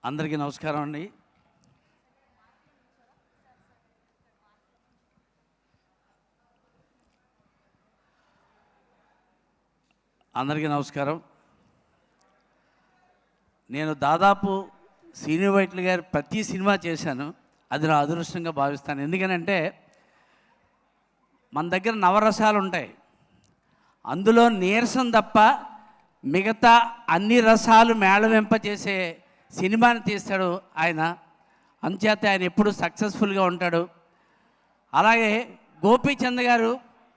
అందరికీ నమస్కారం అండి. అందరికీ నమస్కారం. నేను దాదాపు శ్రీను వైట్ల గారి ప్రతి సినిమా చేశాను. అది నా అదృష్టంగా భావిస్తాను. ఎందుకనంటే మన దగ్గర నవరసాలు ఉంటాయి, అందులో నీరసం తప్ప మిగతా అన్ని రసాలు మేళవింపజేసే సినిమాని తీస్తాడు ఆయన. అంచేత ఆయన ఎప్పుడు సక్సెస్ఫుల్గా ఉంటాడు. అలాగే గోపీచంద్ గారు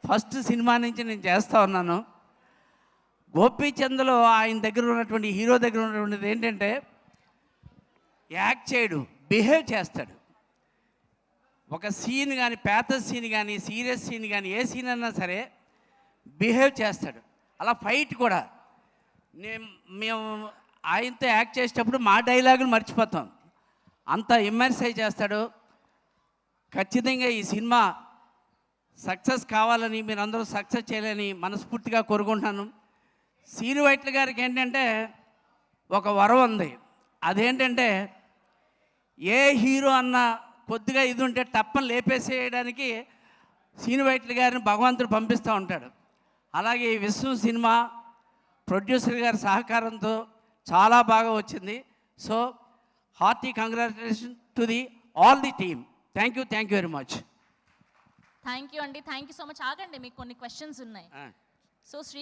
ఫస్ట్ సినిమా నుంచి నేను చేస్తూ ఉన్నాను. గోపీచంద్లో ఆయన దగ్గర ఉన్నటువంటి హీరో దగ్గర ఉన్నటువంటిది ఏంటంటే యాక్ట్ చేయడు, బిహేవ్ చేస్తాడు. ఒక సీన్ కానీ, పేత సీన్ కానీ, సీరియస్ సీన్ కానీ, ఏ సీన్ అన్నా సరే బిహేవ్ చేస్తాడు. అలా ఫైట్ కూడా మేము ఆయనతో యాక్ట్ చేసేటప్పుడు మా డైలాగులు మర్చిపోతాం, అంత ఇమ్మర్సైజ్ చేస్తాడు. ఖచ్చితంగా ఈ సినిమా సక్సెస్ కావాలని, మీరందరూ సక్సెస్ చేయాలని మనస్ఫూర్తిగా కోరుకుంటున్నాను. శ్రీను వైట్ల గారికి ఏంటంటే ఒక వరం ఉంది. అదేంటంటే ఏ హీరో అన్న కొద్దిగా ఇది ఉంటే టప్పని లేపేసేయడానికి శ్రీను వైట్ల గారిని భగవంతుడు పంపిస్తూ ఉంటాడు. అలాగే ఈ విశ్వం సినిమా ప్రొడ్యూసర్ గారి సహకారంతో చాలా బాగా వచ్చింది. So hearty congratulation to the all the team. Thank you very much. Thank you అండి. Thank you so much. ఆగండి, మీకు కొన్ని క్వశ్చన్స్ ఉన్నాయి. సో